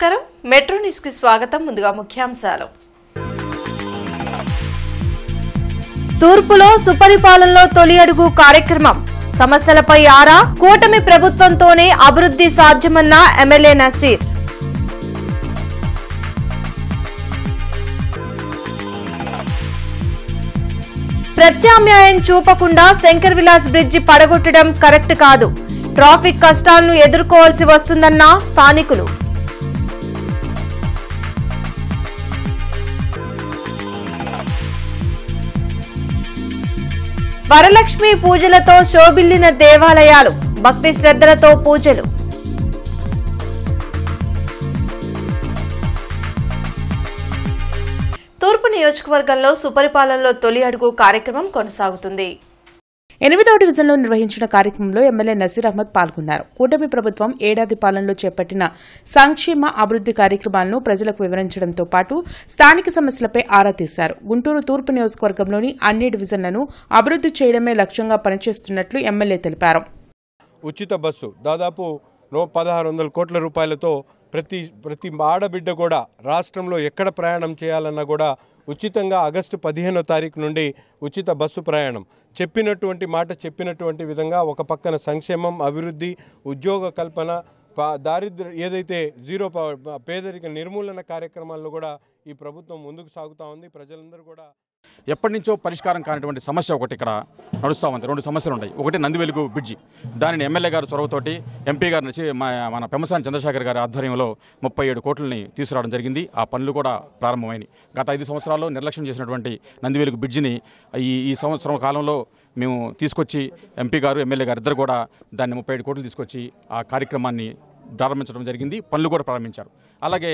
నమస్కారం metro news కి స్వాగతం ముందుగా ముఖ్యాంశాలు తూర్పులో సుపరిపాలనలో తొలి అడుగు కార్యక్రమం సమస్యలపై ఆరా కూటమి ప్రభుత్వంతోనే అభివృద్ధి సాధ్యమన్న ఎమ్మెల్యే నసీర్ ప్రత్యామ్నాయం చూపకుండా శంకర్ విలాస్ బ్రిడ్జి పడగొట్టడం కరెక్ట్ కాదు ట్రాఫిక్ కష్టాలను ఎదుర్కోవాల్సి వస్తుందన్న స్థానికులు వరలక్ష్మి పూజలతో శోభిల్లిన దేవాలయాలు భక్తి శ్రద్ధలతో పూజలు తూర్పు నియోజకవర్గంలో సుపరిపాలనలో తొలి అడుగు కార్యక్రమం కొనసాగుతుంది. 8వ డివిజన్లో నిర్వహించిన కార్యక్రమంలో ఎమ్మెల్యే నసీర్ అహ్మద్ పాల్గొన్నారు. కూటమి ప్రభుత్వం ఏడాది పాలనలో చేపట్టిన సంక్షేమ అభివృద్ది కార్యక్రమాలను ప్రజలకు వివరించడంతో పాటు స్థానిక సమస్యలపై ఆరా తీశారు. గుంటూరు తూర్పు నియోజకవర్గంలోని అన్ని డివిజన్లను అభివృద్ది చేయడమే లక్ష్యంగా పనిచేస్తున్నట్లు ఎమ్మెల్యే తెలిపారు. ఉచిత బస్సు దాదాపు 1600 కోట్ల రూపాయలతో ప్రతి ఆడబిడ్డ కూడా రాష్ట్రంలో ఎక్కడ ప్రయాణం చేయాలన్నా కూడా ఉచితంగా ఆగస్టు 15వ తారీఖు నుండి ఉచిత బస్సు ప్రయాణం చెప్పినటువంటి విధంగా ఒక పక్కన సంక్షేమం అభివృద్ధి ఉద్యోగ కల్పన దారిద్ర్యం ఏదైతే జీరో పేదరిక నిర్మూలన కార్యక్రమాల్లో కూడా ఈ ప్రభుత్వం ముందుకు సాగుతూ ఉంది. ప్రజలందరూ కూడా ఎప్పటి నుంచో పరిష్కారం కానిటువంటి సమస్య ఒకటి ఇక్కడ నడుస్తూ ఉంది. 2 సమస్యలు ఉన్నాయి. ఒకటి నందివెలుగు బ్రిడ్జి, దానిని ఎమ్మెల్యే గారు చొరవతోటి ఎంపీ గారు నుంచి మన పెమ్మసాని చంద్రశేఖర్ గారి ఆధ్వర్యంలో 37 కోట్లని తీసుకురావడం జరిగింది. ఆ పనులు కూడా ప్రారంభమైనవి. గత 5 సంవత్సరాల్లో నిర్లక్ష్యం చేసినటువంటి నందివెలుగు బ్రిడ్జిని ఈ సంవత్సరం కాలంలో మేము తీసుకొచ్చి ఎంపీ గారు ఎమ్మెల్యే గారు ఇద్దరు కూడా దాన్ని 37 కోట్లు తీసుకొచ్చి ఆ కార్యక్రమాన్ని ప్రారంభించడం జరిగింది. పనులు కూడా ప్రారంభించారు. అలాగే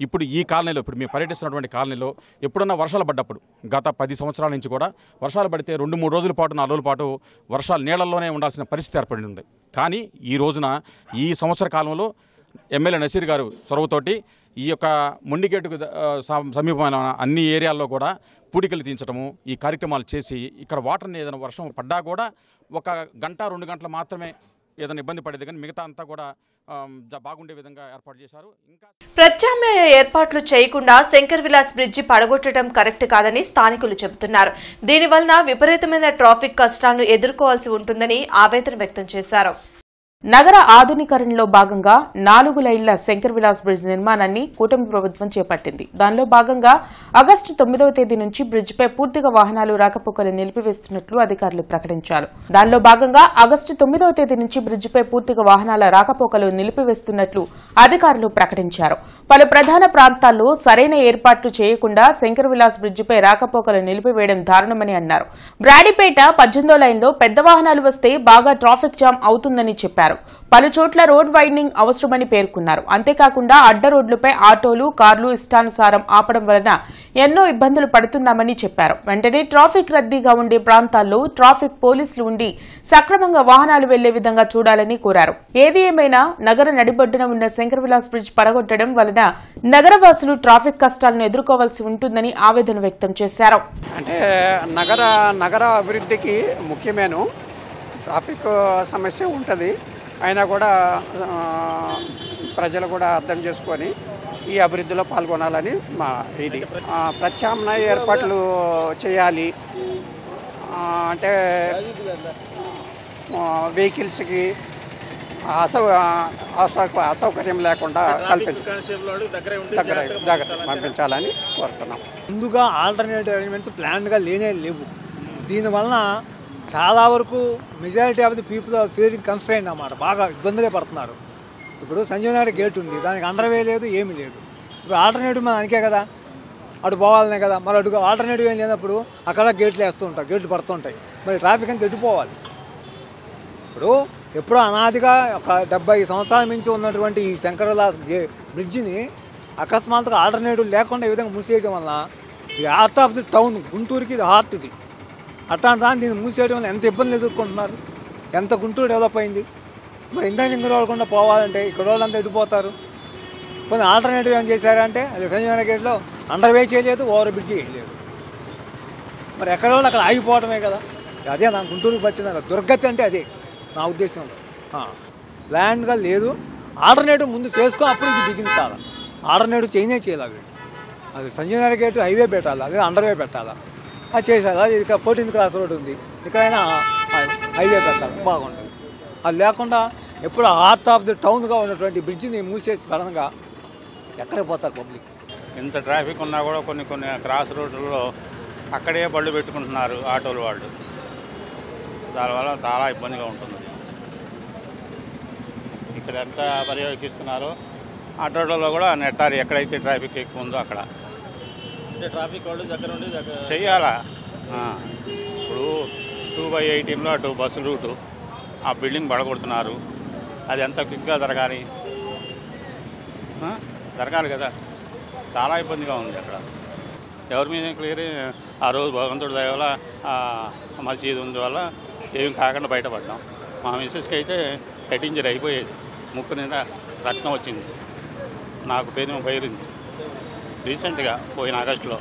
ఇప్పుడు ఈ కాలనీలో ఇప్పుడు మేము పర్యటిస్తున్నటువంటి కాలనీలో ఎప్పుడన్నా వర్షాలు పడ్డప్పుడు గత 10 సంవత్సరాల నుంచి కూడా వర్షాలు పడితే 2-3 రోజుల పాటు 4 రోజుల పాటు వర్షాలు నీళ్లలోనే ఉండాల్సిన పరిస్థితి ఏర్పడి ఉంది. కానీ ఈ రోజున ఈ సంవత్సర కాలంలో ఎమ్మెల్యే నసీర్ గారు చొరవతోటి ఈ యొక్క మొండిగేటుకు సమీపమైన అన్ని ఏరియాల్లో కూడా పూడికలు తీయించడము ఈ కార్యక్రమాలు చేసి ఇక్కడ వాటర్ని ఏదైనా వర్షం పడ్డా కూడా 1 గంట 2 గంటలు మాత్రమే ఏదైనా ఇబ్బంది పడేది కానీ మిగతా అంతా కూడా బాగుండే విధంగా ఏర్పాటు చేశారు. ఇంకా ప్రత్యామ్నాయ ఏర్పాట్లు చేయకుండా శంకర్ విలాస్ బ్రిడ్జి పడగొట్టడం కరెక్ట్ కాదని స్థానికులు చెబుతున్నారు. దీనివల్ల విపరీతమైన ట్రాఫిక్ కష్టాలను ఎదుర్కోవాల్సి ఉంటుందని ఆవేదన వ్యక్తం చేశారు. నగర ఆధునీకరణలో భాగంగా 4 లైన్ల శంకర్ విలాస్ బ్రిడ్జ్ నిర్మాణాన్ని కూటమి ప్రభుత్వం చేపట్టింది. దానిలో భాగంగా ఆగస్టు 9వ తేదీ నుంచి బ్రిడ్జిపై పూర్తిగా వాహనాలు రాకపోకలు నిలిపివేస్తున్నట్లు అధికారులు ప్రకటించారు. దానిలో భాగంగా ఆగస్టు 9వ తేదీ నుంచి బ్రిడ్జిపై పూర్తిగా వాహనాల రాకపోకలు నిలిపివేస్తున్నట్లు అధికారులు ప్రకటించారు. పలు ప్రధాన ప్రాంతాల్లో సరైన ఏర్పాట్లు చేయకుండా శంకర్ విలాస్ బ్రిడ్జిపై రాకపోకలు నిలిపివేయడం దారుణమని అన్నారు. బ్రాడీపేట 18వ లైన్లో పెద్ద వాహనాలు వస్తే బాగా ట్రాఫిక్ జామ్ అవుతుందని చెప్పారు. పలు చోట్ల రోడ్ వైడనింగ్ అవసరమని పేర్కొన్నారు. అంతేకాకుండా అడ్డ రోడ్లపై ఆటోలు కార్లు ఇష్టానుసారం ఆపడం వలన ఎన్నో ఇబ్బందులు పడుతున్నామని చెప్పారు. వెంటనే ట్రాఫిక్ రద్దీగా ఉండే ప్రాంతాల్లో ట్రాఫిక్ పోలీసులు ఉండి సక్రమంగా వాహనాలు వెళ్లే విధంగా చూడాలని కోరారు. ఏది ఏమైనా నగర నడిబొడ్డున ఉన్న శంకర్ విలాస్ బ్రిడ్జ్ పడగొట్టడం వలన నగరవాసులు ట్రాఫిక్ కష్టాలను ఎదుర్కోవాల్సి ఉంటుందని ఆవేదన వ్యక్తం చేశారు. అంటే నగర అభివృద్ధికి ముఖ్యమైన ట్రాఫిక్ సమస్య ఉంటుంది. అయినా కూడా ప్రజలు కూడా అర్థం చేసుకొని ఈ అభివృద్ధిలో పాల్గొనాలని మా ఇది. ప్రత్యామ్నాయ ఏర్పాట్లు చేయాలి. అంటే వెహికల్స్కి అసౌకర్యం లేకుండా దగ్గర పంపించాలని కోరుతున్నాం. ముందుగా ఆల్టర్నేటివ్ అరేంజ్మెంట్స్ ప్లాన్గా లేవు. దీనివలన చాలా వరకు majority of the people are feeling constrain అన్నమాట. బాగా ఇబ్బందులే పడుతున్నారు. ఇప్పుడు సంజీవ్ నగర్ గేట్ ఉంది, దానికి అండర్వే లేదు, ఏమీ లేదు. ఇప్పుడు ఆల్టర్నేటివ్ మనం అందుకే కదా అటు పోవాలనే కదా. మరి అటు ఆల్టర్నేటివ్ ఏం లేనప్పుడు అక్కడ గేట్లు వేస్తుంటాయి, గేట్లు పడుతుంటాయి. మరి ట్రాఫిక్ అంతా ఎటుపోవాలి. ఇప్పుడు ఎప్పుడో అనాదిగా ఒక 70 సంవత్సరాల నుంచి ఉన్నటువంటి ఈ శంకర్ విలాస్ బ్రిడ్జిని అకస్మాత్తుగా ఆల్టర్నేటివ్ లేకుండా ఈ విధంగా మూసేయడం వల్ల ఇది హార్ట్ ఆఫ్ ది టౌన్, గుంటూరుకి ఇది హార్ట్ ఇది. అట్లాంటి దాన్ని దీన్ని మూసేయడం వల్ల ఎంత ఇబ్బందులు ఎదుర్కొంటున్నారు, ఎంత గుంటూరు డెవలప్ అయింది. మరి ఇంత రాకుండా పోవాలంటే ఇక్కడ వాళ్ళంతా ఎడిపోతారు. కొన్ని ఆల్టర్నేటివ్ ఏం చేశారంటే అది సంజీవన గేట్లో అండర్వే చేయలేదు, ఓవర్ బ్రిడ్జి చేయలేదు. మరి ఎక్కడ వాళ్ళు అక్కడ ఆగిపోవడమే కదా. అదే నా గుంటూరుకు పట్టిన దుర్గతి అంటే అదే నా ఉద్దేశంలో. ప్లాన్గా లేదు, ఆల్టర్నేటివ్ ముందు చేసుకో, అప్పుడు ఇది బిగించాలి. ఆర్డర్నేట్ చేయనే చేయాలి వీళ్ళు. అది సంజయ్ నగర్ గేట్ హైవే పెట్టాలి, అదే అండర్వే పెట్టాలా, అది చేశారు. అది ఇక 14th క్రాస్ రోడ్ ఉంది, ఇకైనా హైవే పెట్టాలి, బాగుంటుంది. అది లేకుండా ఎప్పుడు హార్ట్ ఆఫ్ ది టౌన్గా ఉన్నటువంటి బ్రిడ్జిని మూసేసి సడన్గా ఎక్కడికి పోతారు పబ్లిక్? ఇంత ట్రాఫిక్ ఉన్నా కూడా కొన్ని క్రాస్ రోడ్లలో అక్కడే బళ్ళు పెట్టుకుంటున్నారు ఆటోలు వాళ్ళు. దానివల్ల చాలా ఇబ్బందిగా ఉంటుంది. ఇక్కడ ఎంత పర్యవేక్షిస్తున్నారో ఆటోలలో కూడా నెట్టాలి, ఎక్కడైతే ట్రాఫిక్ ఎక్కువ ఉందో అక్కడ ట్రాఫిక్ వాళ్ళు దగ్గర ఉండి చెయ్యాలా. ఇప్పుడు 2/18లో అటు బస్సు రూటు ఆ బిల్డింగ్ పడగొడుతున్నారు. అది ఎంత క్విక్గా జరగాలి కదా, చాలా ఇబ్బందిగా ఉంది అక్కడ. ఎవరి మీద క్లియర్ ఆ రోజు భగవంతుడి దయ వల్ల మసీదు ఉంది వల్ల ఏం కాకుండా బయటపడ్డాం. మా మిస్సెస్కి అయితే హెడ్ ఇంజరీ అయిపోయేది, ముక్కు నిండా రక్తం వచ్చింది, నాకు పేదం పైరింది రీసెంట్గా పోయిన ఆగస్టులో.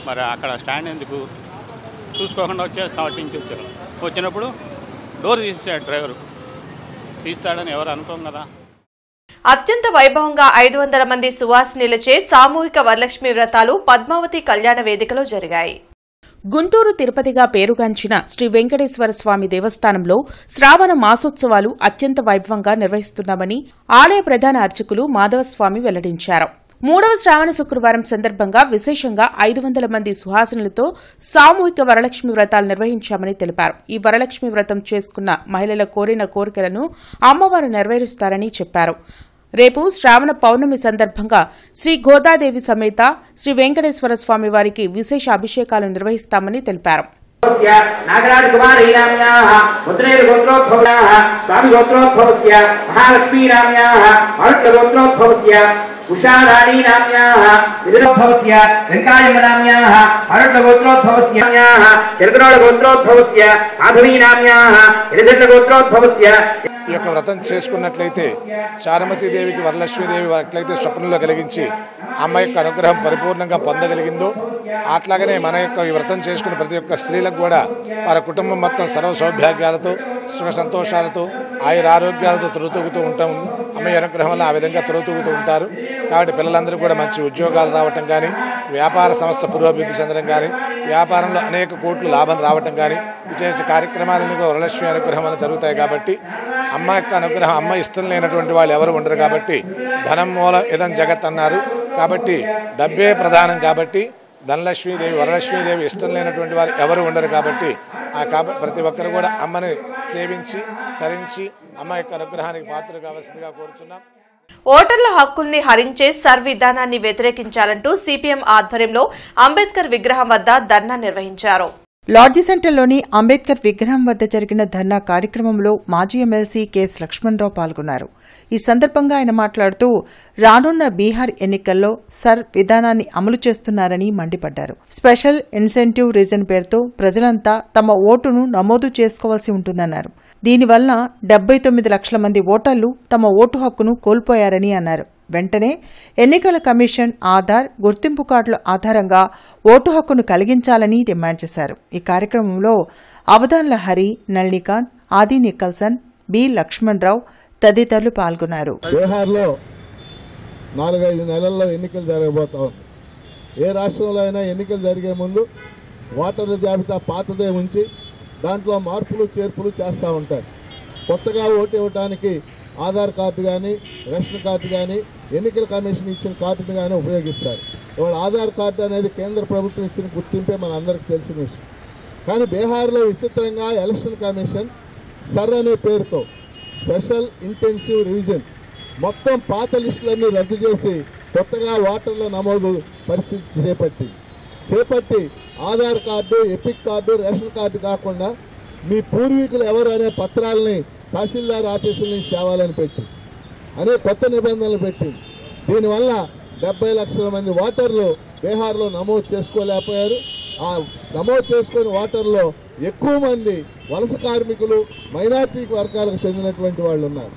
మరి అక్కడ స్టాండ్ ఎందుకు చూసుకోకుండా వచ్చేస్తాం, అట్టించి వచ్చారు. వచ్చినప్పుడు డోర్ తీసేసాడు డ్రైవరు, తీస్తాడని ఎవరు అనుకోం కదా. అత్యంత వైభవంగా 500 మంది సువాసినులచే సామూహిక వరలక్ష్మి వ్రతాలు పద్మావతి కళ్యాణ వేదికలో జరిగాయి. గుంటూరు తిరుపతిగా పేరుగాంచిన శ్రీ వెంకటేశ్వర స్వామి దేవస్థానంలో శ్రావణ మాసోత్సవాలు అత్యంత వైభవంగా నిర్వహిస్తున్నామని ఆలయ ప్రధాన అర్చకులు మాధవస్వామి వెల్లడించారు. 3వ శ్రావణ శుక్రవారం సందర్భంగా విశేషంగా 500 మంది సుహాసినులతో సామూహిక వరలక్ష్మి వ్రతాలు నిర్వహించామని తెలిపారు. ఈ వరలక్ష్మి వ్రతం చేసుకున్న మహిళల కోరిన కోరికలను అమ్మవారు నెరవేరుస్తారని చెప్పారు. రేపు శ్రావణ పౌర్ణమి సందర్భంగా శ్రీ గోదాదేవి సమేత శ్రీ వెంకటేశ్వర స్వామి వారికి విశేష అభిషేకాలు నిర్వహిస్తామని తెలిపారు. నాగరాజ కుమారీరామ్యాః ముద్రేర్ గోత్రోద్భవాః స్వామి గోత్రోద్భవస్య మహాలక్ష్మీరామ్యాః మరుట్ల గోత్రోద్భవస్య ఉషారాణీరామ్యాః విదురోద్భవస్య వెంకాయమరామ్యాః మరుట్ల గోత్రోద్భవస్య చంద్రోళ గోత్రోద్భవస్య మాధవీరామ్యాః ఎలిజెట్ల గోత్రోద్భవస్య. ఈ యొక్క వ్రతం చేసుకున్నట్లయితే చారుమతీదేవికి వరలక్ష్మీదేవి ఎట్లయితే స్వప్నంలో కలిగించి అమ్మ యొక్క అనుగ్రహం పరిపూర్ణంగా పొందగలిగిందో అట్లాగనే మన యొక్క ఈ వ్రతం చేసుకున్న ప్రతి ఒక్క స్త్రీలకు కూడా వారి కుటుంబం మొత్తం సర్వ సౌభాగ్యాలతో సుఖ సంతోషాలతో ఆయురారోగ్యాలతో తొలతూగుతూ ఉంటాం. అమ్మ అనుగ్రహం వల్ల ఆ విధంగా తొలతూగుతూ ఉంటారు. కాబట్టి పిల్లలందరూ కూడా మంచి ఉద్యోగాలు రావటం కానీ, వ్యాపార సంస్థ పురోభివృద్ధి చెందడం కానీ, వ్యాపారంలో అనేక కోట్లు లాభం రావటం కానీ, విశేష కార్యక్రమాలను వరలక్ష్మి అనుగ్రహం వల్ల జరుగుతాయి. కాబట్టి అమ్మ యొక్క అనుగ్రహం, అమ్మ ఇష్టం లేనటువంటి వాళ్ళు ఎవరు ఉండరు. కాబట్టి ధనం మూలం ఇదం జగత్ అన్నారు. కాబట్టి డబ్బే ప్రధానం. కాబట్టి ధనలక్ష్మీదేవి వరలక్ష్మీదేవి ఇష్టం లేనటువంటి వారు ఎవరు ఉండరు. కాబట్టి ప్రతి ఒక్కరు కూడా అమ్మని సేవించి తరించి అమ్మ యొక్క అనుగ్రహానికి పాత్రలు కావాల్సిందిగా కోరుచున్నాం. ఓటర్ల హక్కుల్ని హరించే సర్ విధానాన్ని వ్యతిరేకించాలంటూ సిపిఎం ఆధ్వర్యంలో అంబేద్కర్ విగ్రహం వద్ద ధర్నా నిర్వహించారు. లాడ్జీ సెంటర్లోని అంబేద్కర్ విగ్రహం వద్ద జరిగిన ధర్నా కార్యక్రమంలో మాజీ ఎమ్మెల్సీ కెఎస్ లక్ష్మణరావు పాల్గొన్నారు. ఈ సందర్భంగా ఆయన మాట్లాడుతూ రానున్న బీహార్ ఎన్నికల్లో సర్ విధానాన్ని అమలు చేస్తున్నారని మండిపడ్డారు. స్పెషల్ ఇన్సెంటివ్ రీజన్ పేరుతో ప్రజలంతా తమ ఓటును నమోదు చేసుకోవాల్సి ఉంటుందన్నారు. దీనివల్ల 79 లక్షల మంది ఓటర్లు తమ ఓటు హక్కును కోల్పోయారని అన్నారు. వెంటనే ఎన్నికల కమిషన్ ఆధార్ గుర్తింపు కార్డుల ఆధారంగా ఓటు హక్కును కలిగించాలని డిమాండ్ చేశారు. ఈ కార్యక్రమంలో అవధాన్ల హరి, నళినికాంత్, ఆది నికల్సన్, బి లక్ష్మణరావు తదితరులు పాల్గొన్నారు. బీహార్లో 4-5 నెలల్లో ఎన్నికలు జరగబోతా ఉంది. ఏ రాష్ట్రంలో అయినా ఎన్నికలు జరిగే ముందు ఓటర్ల జాబితా పాతదే ఉంచి దాంట్లో మార్పులు చేర్పులు చేస్తూ ఉంటారు. కొత్తగా ఓటు ఇవ్వడానికి ఆధార్ కార్డు కానీ, రేషన్ కార్డు కానీ, ఎన్నికల కమిషన్ ఇచ్చిన కార్డును కానీ ఉపయోగిస్తారు. ఇవాళ ఆధార్ కార్డు అనేది కేంద్ర ప్రభుత్వం ఇచ్చిన గుర్తింపే మన అందరికీ తెలిసిన విషయం. కానీ బీహార్లో విచిత్రంగా ఎలక్షన్ కమిషన్ సర్ అనే పేరుతో స్పెషల్ ఇంటెన్సివ్ రివిజన్ మొత్తం పాత లిస్టులన్నీ రద్దు చేసి కొత్తగా ఓటర్ల నమోదు పరిస్థితి చేపట్టి Aadhaar card, epic card, ration card కాకుండా మీ పూర్వీకులు ఎవరు అనే పత్రాలని తహసీల్దార్ ఆఫీసుల నుంచి తేవాలని పెట్టి అనే కొత్త నిబంధనలు పెట్టింది. దీనివల్ల 70 లక్షల మంది ఓటర్లు బీహార్లో నమోదు చేసుకోలేకపోయారు. ఆ నమోదు చేసుకుని ఓటర్లో ఎక్కువ మంది వలస కార్మికులు, మైనార్టీ వర్గాలకు చెందినటువంటి వాళ్ళు ఉన్నారు.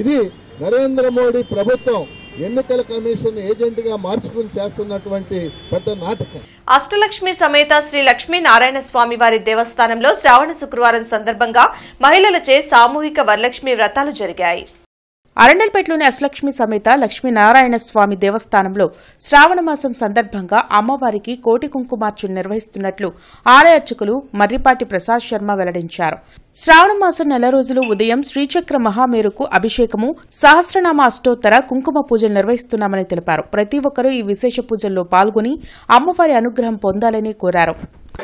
ఇది నరేంద్ర మోడీ ప్రభుత్వం ఎన్నికల కమిషన్ ఏజెంట్గా మార్చుకుని చేస్తున్నటువంటి పెద్ద నాటకం. అష్టలక్ష్మి సమేత శ్రీ లక్ష్మీ నారాయణ స్వామి వారి దేవస్థానంలో శ్రావణ శుక్రవారం సందర్భంగా మహిళలచే సామూహిక వరలక్ష్మి వ్రతాలు జరిగాయి. అరండల్పేటలోని అష్టలక్ష్మి సమేత లక్ష్మీనారాయణ స్వామి దేవస్థానంలో శ్రావణమాసం సందర్భంగా అమ్మవారికి కోటి కుంకుమార్చన నిర్వహిస్తున్నట్లు ఆలయ అర్చకులు మర్రిపాటి ప్రసాద్ శర్మ వెల్లడించారు. శ్రావణమాసం నెల రోజులు ఉదయం శ్రీచక్ర మహామేరుకు అభిషేకము, సహస్రనామ అష్టోత్తర కుంకుమ పూజలు నిర్వహిస్తున్నామని తెలిపారు. ప్రతి ఒక్కరూ ఈ విశేష పూజల్లో పాల్గొని అమ్మవారి అనుగ్రహం పొందాలని కోరారు.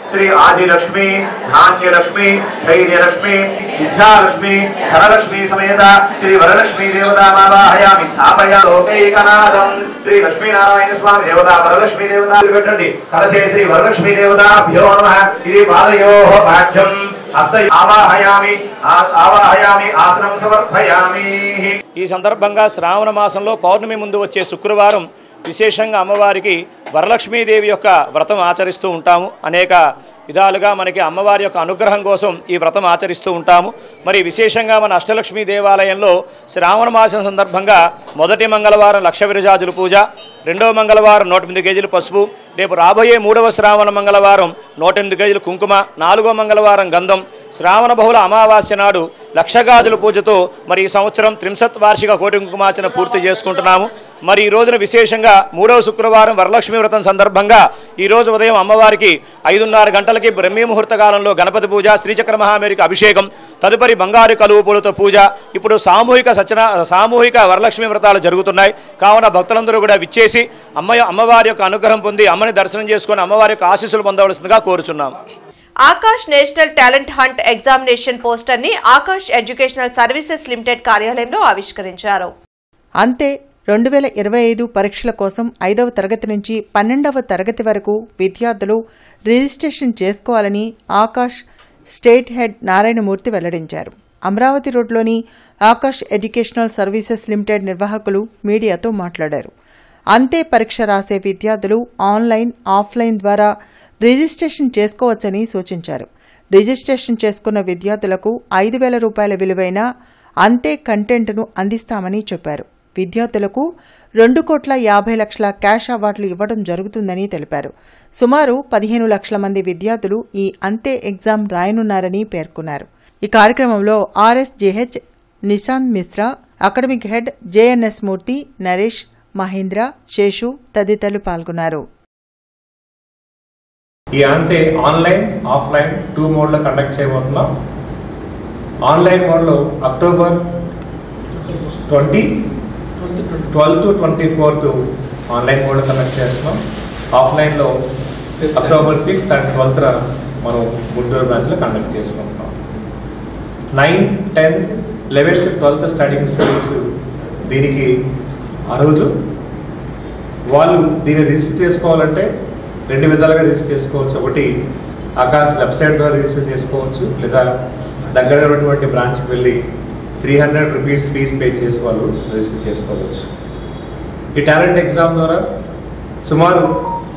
श्री आदिलक्ष्मी धान्यलक्ष्मी धैर्यलक्ष्मी विद्यालक्ष्मी धनलक्ष्मी समेत श्री वरलक्ष्मी देवता आवाहयामि स्थापया लोकैकनाथं श्री लक्ष्मी नारायण स्वामी देवता वरलक्ष्मी देवता పెట్టండి కలశే శ్రీ వరలక్ష్మి దేవతాభ్యో నమః ఇది పాదయోః పాఠ్యం హస్త ఆవాహయామి ఆసనం సమర్పయామి. ఈ సందర్భంగా శ్రావణ మాసంలో పౌర్ణమి ముందు వచ్చే శుక్రవారం విశేషంగా అమ్మవారికి వరలక్ష్మీదేవి యొక్క వ్రతం ఆచరిస్తూ ఉంటాము. అనేక విధాలుగా మనకి అమ్మవారి యొక్క అనుగ్రహం కోసం ఈ వ్రతం ఆచరిస్తూ ఉంటాము. మరి విశేషంగా మన అష్టలక్ష్మీ దేవాలయంలో శ్రావణ మాసం సందర్భంగా మొదటి మంగళవారం లక్ష విరజాజుల పూజ, రెండవ మంగళవారం 108 కేజీలు పసుపు, రేపు రాబోయే 3వ శ్రావణ మంగళవారం 108 కేజీలు కుంకుమ, 4వ మంగళవారం గంధం, శ్రావణ బహుళ అమావాస్య నాడు లక్ష గాజుల పూజతో మరి ఈ సంవత్సరం 30 వార్షిక కోటి కుంకుమార్చన పూర్తి చేసుకుంటున్నాము. మరి ఈ రోజున విశేషంగా 3వ శుక్రవారం వరలక్ష్మి వ్రతం సందర్భంగా ఈ రోజు ఉదయం అమ్మవారికి 5:30 గంటలకి బ్రహ్మీ ముహూర్త కాలంలో గణపతి పూజ, శ్రీచక్ర మహామేరికి అభిషేకం, తదుపరి బంగారు కలువు పూలతో పూజ. ఇప్పుడు సామూహిక వరలక్ష్మి వ్రతాలు జరుగుతున్నాయి. కావున భక్తులందరూ కూడా విచ్చేసి అమ్మవారి యొక్క అనుగ్రహం పొంది అమ్మని దర్శనం చేసుకుని అమ్మవారి యొక్క ఆశీస్సులు పొందవలసిందిగా కోరుచున్నాం. Akash national talent hunt examination poster ని ఆకాష్ ఎడ్యుకేషనల్ సర్వీసెస్ లిమిటెడ్ కార్యాలయంలో ఆవిష్కరించారు. అంతే 2025 పరీక్షల కోసం 5వ తరగతి నుంచి 12వ తరగతి వరకు విద్యార్థులు రిజిస్ట్రేషన్ చేసుకోవాలని ఆకాష్ స్టేట్ హెడ్ నారాయణమూర్తి వెల్లడించారు. అమరావతి రోడ్లోని ఆకాష్ ఎడ్యుకేషనల్ సర్వీసెస్ లిమిటెడ్ నిర్వాహకులు మీడియాతో మాట్లాడారు. అంతే పరీక్ష రాసే విద్యార్థులు ఆన్లైన్, ఆఫ్లైన్ ద్వారా రిజిస్ట్రేషన్ చేసుకోవచ్చని సూచించారు. రిజిస్ట్రేషన్ చేసుకున్న విద్యార్థులకు 5,000 రూపాయల విలువైన అంతే కంటెంట్ను అందిస్తామని చెప్పారు. విద్యార్థులకు 2,50,00,000 క్యాష్ అవార్డులు ఇవ్వడం జరుగుతుందని తెలిపారు. సుమారు 15 లక్షల మంది విద్యార్థులు ఈ అంతే ఎగ్జామ్ రాయనున్నారని పేర్కొన్నారు. ఈ కార్యక్రమంలో RSJH Nishant Mishra, academic head JNS Murthy, Naresh, Mahendra, Seshu తదితరులు పాల్గొన్నారు. ఈ అంతే ఆన్లైన్, ఆఫ్లైన్ 2 మోడ్లో కండక్ట్ చేయబోతున్నాం. ఆన్లైన్ మోడ్లో అక్టోబర్ 12 to 24 ఆన్లైన్ మోడ్లో కండక్ట్ చేస్తున్నాం. ఆఫ్లైన్లో అక్టోబర్ 5th and 12th మనం గుంటూరు బ్రాంచ్లో కండక్ట్ చేసుకుంటున్నాం. 9th, 10th, 11th, 12th students దీనికి అర్హులు. వాళ్ళు దీన్ని రిజిస్టర్ చేసుకోవాలంటే 2 విధాలుగా రిజిస్టర్ చేసుకోవచ్చు. ఒకటి ఆకాశ్ వెబ్సైట్ ద్వారా రిజిస్టర్ చేసుకోవచ్చు, లేదా దగ్గర ఉన్నటువంటి బ్రాంచ్కి వెళ్ళి 300 రూపీస్ ఫీజు పే చేసి వాళ్ళు రిజిస్టర్ చేసుకోవచ్చు. ఈ టాలెంట్ ఎగ్జామ్ ద్వారా సుమారు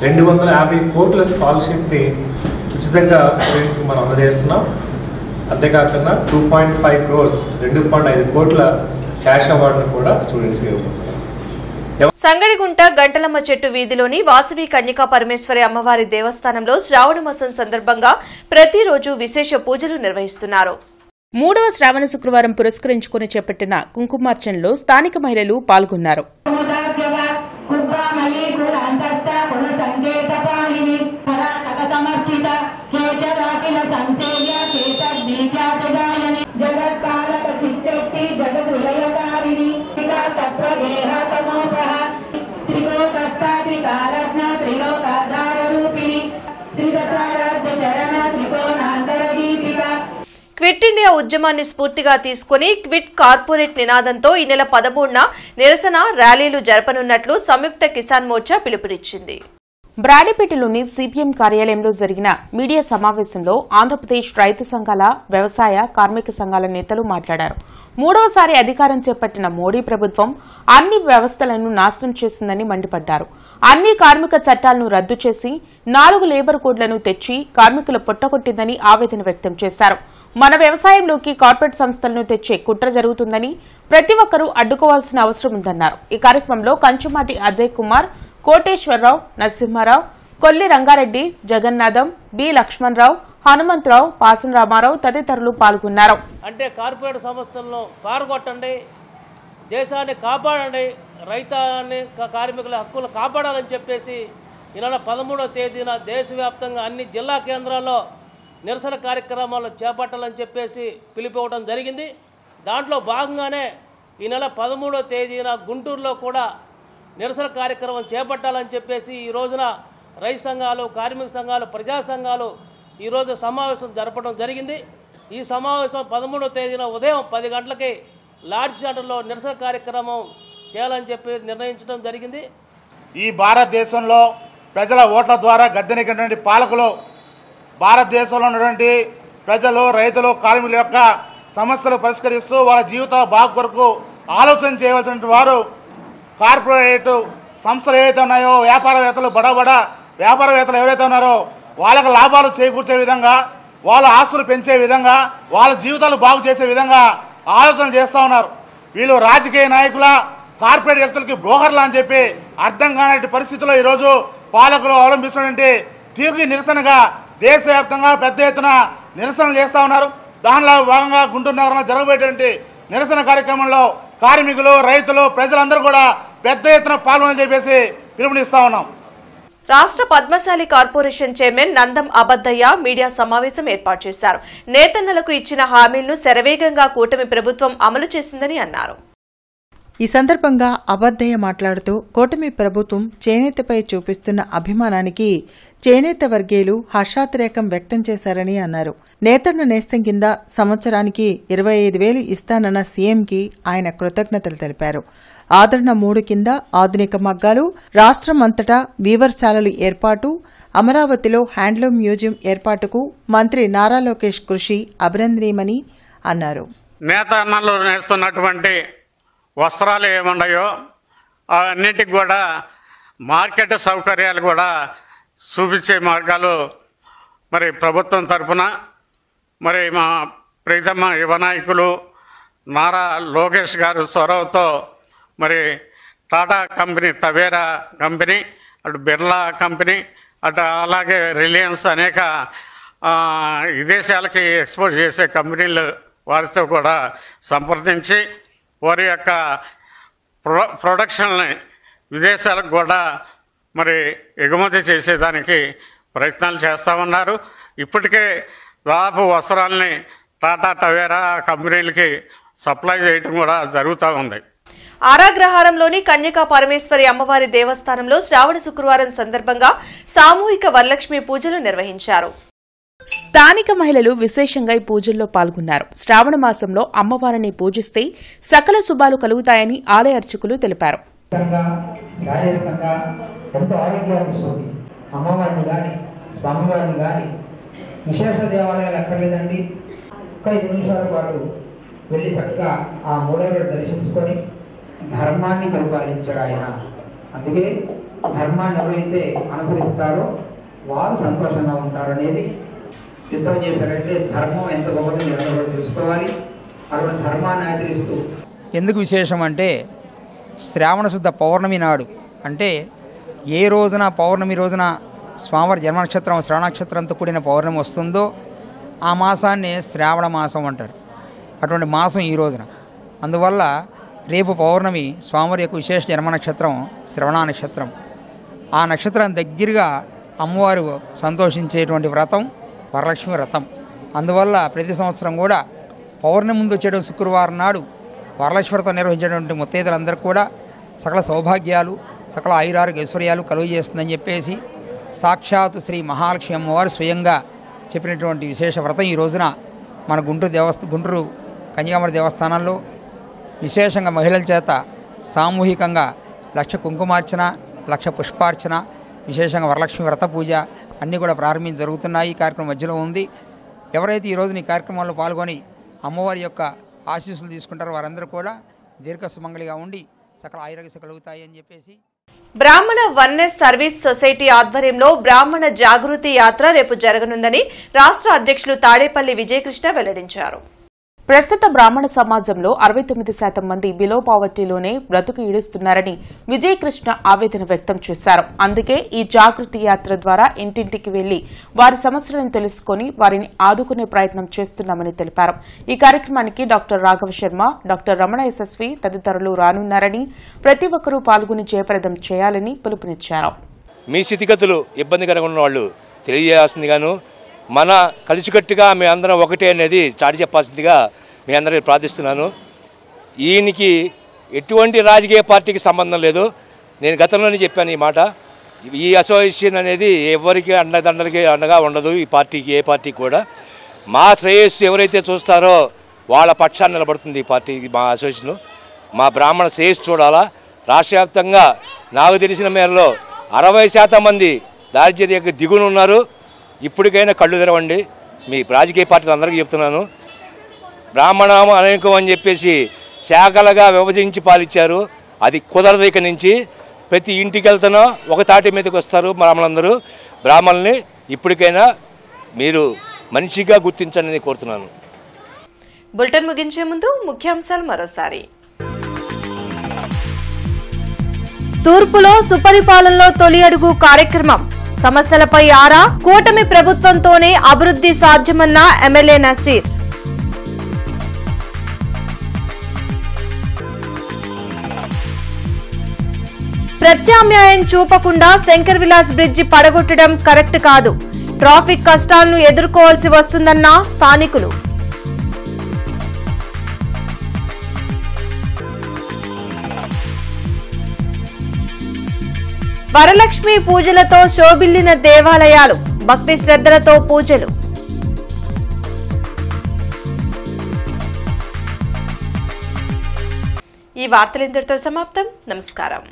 250 కోట్ల స్కాలర్షిప్ని ఉచితంగా స్టూడెంట్స్కి మనం అందజేస్తున్నాం. అంతేకాకుండా 2.5 crores 2.5 కోట్ల క్యాష్ అవార్డును కూడా స్టూడెంట్స్కి ఇవ్వబోతున్నాం. సంగడిగుంట గంటలమ్మ చెట్టు వీధిలోని వాసవి కన్యకా పరమేశ్వరి అమ్మవారి దేవస్థానంలో శ్రావణ మాసం సందర్భంగా ప్రతిరోజు విశేష పూజలు నిర్వహిస్తున్నారు. 3వ శ్రావణ శుక్రవారం పురస్కరించుకుని చేపట్టిన కుంకుమార్చనలో స్థానిక మహిళలు పాల్గొన్నారు. క్విట్ ఇండియా ఉద్యమాన్ని స్ఫూర్తిగా తీసుకుని క్విట్ కార్పొరేట్ నినాదంతో ఈ నెల 13న నిరసన ర్యాలీలు జరపనున్నట్లు సంయుక్త కిసాన్ మోర్చా పిలుపునిచ్చింది. బ్రాడీపేటలోని సిపిఎం కార్యాలయంలో జరిగిన మీడియా సమావేశంలో ఆంధ్రప్రదేశ్ రైతు సంఘాల, వ్యవసాయ, కార్మిక సంఘాల నేతలు మాట్లాడారు. 3వసారి అధికారం చేపట్టిన మోడీ ప్రభుత్వం అన్ని వ్యవస్థలను నాశనం చేసిందని మండిపడ్డారు. అన్ని కార్మిక చట్టాలను రద్దు చేసి 4 లేబర్ కోడ్లను తెచ్చి కార్మికుల పొట్టకొట్టిందని ఆవేదన వ్యక్తం చేశారు. మన వ్యవసాయంలోకి కార్పొరేట్ సంస్థలను తెచ్చే కుట్ర జరుగుతుందని ప్రతి ఒక్కరూ అడ్డుకోవాల్సిన అవసరం ఉందన్నారు. ఈ కార్యక్రమంలో కంచుమాటి అజయ్ కుమార్, కోటేశ్వరరావు, నరసింహారావు, కొల్లి రంగారెడ్డి, జగన్నాథం, బి లక్ష్మణరావు, హనుమంతరావు, పాసన రామారావు తదితరులు పాల్గొన్నారు. అంటే కార్పొరేట్ సంస్థలను పారగొట్టండి, దేశాన్ని కాపాడండి, రైతాన్ని కార్మికుల హక్కులు కాపాడాలని చెప్పేసి ఈ నెల 13వ తేదీన దేశవ్యాప్తంగా అన్ని జిల్లా కేంద్రాల్లో నిరసన కార్యక్రమాలు చేపట్టాలని చెప్పేసి పిలుపుకోవడం జరిగింది. దాంట్లో భాగంగానే ఈ నెల 13వ తేదీన గుంటూరులో కూడా నిరసన కార్యక్రమం చేపట్టాలని చెప్పేసి ఈ రోజున రైతు సంఘాలు, కార్మిక సంఘాలు, ప్రజా సంఘాలు ఈరోజు సమావేశం జరపడం జరిగింది. ఈ సమావేశం 13వ తేదీన ఉదయం 10 గంటలకి లాడ్జ్ సెంటర్లో నిరసన కార్యక్రమం చేయాలని చెప్పి నిర్ణయించడం జరిగింది. ఈ భారతదేశంలో ప్రజల ఓట్ల ద్వారా గద్దెనెక్కినటువంటి పాలకులు భారతదేశంలో ఉన్నటువంటి ప్రజలు, రైతులు, కార్మికుల యొక్క సమస్యలు పరిష్కరిస్తూ వాళ్ళ జీవితాల బాగు కొరకు ఆలోచన చేయవలసిన వారు కార్పొరేట్ సంస్థలు ఏవైతే ఉన్నాయో, వ్యాపారవేత్తలు, బడా వ్యాపారవేత్తలు ఎవరైతే ఉన్నారో వాళ్ళకి లాభాలు చేకూర్చే విధంగా, వాళ్ళ ఆస్తులు పెంచే విధంగా, వాళ్ళ జీవితాలు బాగు చేసే విధంగా ఆలోచన చేస్తూ ఉన్నారు. వీళ్ళు రాజకీయ నాయకుల, కార్పొరేట్ వ్యక్తులకి బ్రోకర్లు అని చెప్పి అర్థం కాని పరిస్థితుల్లో ఈరోజు పాలకులు అవలంబిస్తున్నటువంటి తీరుకి నిరసనగా దేశవ్యాప్తంగా పెద్ద ఎత్తున నిరసనలు చేస్తూ ఉన్నారు. దానిలో భాగంగా గుంటూరు నగరంలో జరగబోయేటువంటి నిరసన కార్యక్రమంలో కార్మికులు, రైతులు, ప్రజలందరూ కూడా పెద్ద ఎత్తున పాల్గొని చెప్పేసి పిలుపునిస్తా ఉన్నాం. రాష్ట్ర Padmashali corporation chairman Nandam Abaddayya media సమావేశం ఏర్పాటు చేశారు. నేతన్నలకు ఇచ్చిన హామీలను శరవేగంగా కూటమి ప్రభుత్వం అమలు చేసిందని అన్నారు. ఈ సందర్భంగా అబద్దయ్య మాట్లాడుతూ కూటమి ప్రభుత్వం చేనేతపై చూపిస్తున్న అభిమానానికి చేనేత వర్గీయులు హర్షాతిరేకం వ్యక్తం చేశారని అన్నారు. నేతన్న నేస్తం కింద సంవత్సరానికి 25,000 ఇస్తానన్న సీఎంకి ఆయన కృతజ్ఞతలు తెలిపారు. ఆదరణ 3 కింద ఆధునిక మగ్గాలు, రాష్ట్రం అంతటా వీవర్శాలలు ఏర్పాటు, అమరావతిలో హ్యాండ్లూమ్ మ్యూజియం ఏర్పాటుకు మంత్రి నారా లోకేష్ కృషి అభినందనీయమని అన్నారు. నేతన్నలు నేస్తున్నటువంటి వస్త్రాలు ఏమున్నాయో అన్నిటికి కూడా మార్కెట్ సౌకర్యాలు కూడా చూపించే మార్గాలు మరి ప్రభుత్వం తరఫున మరి మా ప్రీతమ యువ నాయకులు నారా లోకేష్ గారు చొరవతో మరి టాటా కంపెనీ, తవేరా కంపెనీ, అటు బిర్లా కంపెనీ, అటు అలాగే రిలయన్స్ అనేక విదేశాలకి ఎక్స్పోర్ట్ చేసే కంపెనీలు వారితో కూడా సంప్రదించి వారి యొక్క ప్రొడక్షన్ని విదేశాలకు కూడా మరి ఎగుమతి చేసేదానికి ప్రయత్నాలు చేస్తూ ఉన్నారు. ఇప్పటికే దాదాపు వస్త్రాలని టాటా టవేరా కంపెనీలకి సప్లై చేయడం కూడా జరుగుతూ ఉంది. ఆరాగ్రహారంలోని కన్యకా పరమేశ్వరి అమ్మవారి దేవస్థానంలో శ్రావణ శుక్రవారం సందర్భంగా సామూహిక వరలక్ష్మి పూజలు నిర్వహించారు. స్థానిక మహిళలు విశేషంగా ఈ పూజల్లో పాల్గొన్నారు. శ్రావణ మాసంలో అమ్మవారిని పూజిస్తే సకల శుభాలు కలుగుతాయని ఆలయ అర్చకులు తెలిపారు. అమ్మవారిని కానీ స్వామివారిని కానీ విశేష దేవాలయాలు ఎక్కర్లేదండి. 5 నిమిషాల పాటు వెళ్ళి చక్కగా ఆ మూలలను దర్శించుకొని ధర్మాన్ని పరిపాలించాడు ఆయన. అందుకే ధర్మాన్ని ఎవరైతే అనుసరిస్తారో వారు సంతోషంగా ఉంటారనేది యుద్ధం చేశారంటే ధర్మం ఎంత గొప్పదో అందరూ తెలుసుకోవాలి. అటువంటి ధర్మాన్ని ఆచరిస్తూ ఎందుకు విశేషం అంటే శ్రావణ శుద్ధ పౌర్ణమి నాడు, అంటే ఏ రోజున పౌర్ణమి రోజున స్వామివారి జన్మ నక్షత్రం శ్రవణ నక్షత్రంతో కూడిన పౌర్ణమి వస్తుందో ఆ మాసాన్ని శ్రావణ మాసం అంటారు. అటువంటి మాసం ఈ రోజున. అందువల్ల రేపు పౌర్ణమి స్వామివారి యొక్క విశేష జన్మ నక్షత్రం శ్రవణ నక్షత్రం. ఆ నక్షత్రం దగ్గరగా అమ్మవారు సంతోషించేటువంటి వ్రతం వరలక్ష్మి వ్రతం. అందువల్ల ప్రతి సంవత్సరం కూడా పౌర్ణమి ముందు వచ్చేటువంటి శుక్రవారం నాడు వరలక్ష్మి వ్రతం నిర్వహించేటువంటి ముత్తైదులందరూ కూడా సకల సౌభాగ్యాలు, సకల ఆయురారోగ్య ఐశ్వర్యాలు కలుగజేస్తుందని చెప్పేసి సాక్షాత్ శ్రీ మహాలక్ష్మి అమ్మవారు స్వయంగా చెప్పినటువంటి విశేష వ్రతం ఈ రోజున మన గుంటూరు కన్యాకుమారి దేవస్థానంలో విశేషంగా మహిళల చేత సామూహికంగా 1,00,000 కుంకుమార్చన, 1,00,000 పుష్పార్చన, విశేషంగా వరలక్ష్మి వ్రత పూజ అన్నీ కూడా ప్రారంభించి జరుగుతున్నాయి. ఈ కార్యక్రమం మధ్యలో ఉంది. ఎవరైతే ఈ రోజున ఈ కార్యక్రమాల్లో పాల్గొని అమ్మవారి యొక్క ఆశీస్సులు తీసుకుంటారో వారందరూ కూడా దీర్ఘ సుమంగళిగా ఉండి సకల ఆయుర్వేద కలుగుతాయి అని చెప్పేసి బ్రాహ్మణ వన్నెస్ సర్వీస్ సొసైటీ ఆధ్వర్యంలో బ్రాహ్మణ జాగృతి యాత్ర రేపు జరగనుందని రాష్ట్ర అధ్యక్షులు తాడేపల్లి విజయకృష్ణ వెల్లడించారు. ప్రస్తుత బ్రాహ్మణ సమాజంలో 69% మంది బిలో పావర్టీలోనే బ్రతుకు ఈడుస్తున్నారని విజయకృష్ణ ఆవేదన వ్యక్తం చేశారు. అందుకే ఈ జాగృతి యాత్ర ద్వారా ఇంటింటికి వెళ్లి వారి సమస్యలను తెలుసుకుని వారిని ఆదుకునే ప్రయత్నం చేస్తున్నామని తెలిపారు. ఈ కార్యక్రమానికి డాక్టర్ రాఘవ శర్మ, డాక్టర్ రమణ యశస్వి తదితరులు రానున్నారని ప్రతి ఒక్కరూ పాల్గొని జయప్రదం చేయాలని పిలుపునిచ్చారు. మీ స్థితిగతులు ఇబ్బందికరంగా ఉన్న వాళ్ళు తెలియజేయాల్సిందిగాను మన కలిసికట్టుగా మీ అందరం ఒకటే అనేది చాటి చెప్పాల్సిందిగా మీ అందరికీ ప్రార్థిస్తున్నాను. ఈయనకి ఎటువంటి రాజకీయ పార్టీకి సంబంధం లేదు. నేను గతంలోనే చెప్పాను ఈ మాట. ఈ అసోసియేషన్ అనేది ఎవరికి అండగా ఉండదు. ఈ పార్టీకి ఏ పార్టీకి కూడా మా శ్రేయస్సు ఎవరైతే చూస్తారో వాళ్ళ పక్షాన్ని నిలబడుతుంది ఈ పార్టీ. మా అసోసియేషన్ మా బ్రాహ్మణ శ్రేయస్సు చూడాలా. రాష్ట్ర వ్యాప్తంగా నాకు తెలిసిన మేరలో 60% మంది దారిద్ర్య దిగున ఉన్నారు. ఇప్పటికైనా కళ్ళు తెరవండి. మీ రాజకీయ పార్టీలు అందరికీ చెప్తున్నాను. బ్రాహ్మణం అనేకం అని చెప్పేసి శాఖలుగా విభజించి పాలించారు. అది కుదరదు. ఇక నుంచి ప్రతి ఇంటికి వెళ్తున్నా ఒక తాటి మీదకి వస్తారు బ్రాహ్మణులందరూ. బ్రాహ్మణుల్ని ఇప్పటికైనా మీరు మనిషిగా గుర్తించండి కోరుతున్నాను. బులెటిన్ ముగించే ముందు ముఖ్యాంశాలు మరోసారి. తూర్పులో సుపరిపాలనలో తొలి అడుగు కార్యక్రమం. సమస్యలపై ఆరా, కూటమి ప్రభుత్వంతోనే అభివృద్ధి సాధ్యమన్న ఎమ్మెల్యే నసీర్. ప్రత్యామ్నాయం చూపకుండా శంకర్ విలాస్ బ్రిడ్జి పడగొట్టడం కరెక్ట్ కాదు. ట్రాఫిక్ కష్టాలను ఎదుర్కోవాల్సి వస్తుందన్న స్థానికులు. వరలక్ష్మి పూజలతో శోభిల్లిన దేవాలయాలు. భక్తి శ్రద్ధలతో పూజలు. ఈ వార్తలు ఇంతటితో సమాప్తం. నమస్కారం.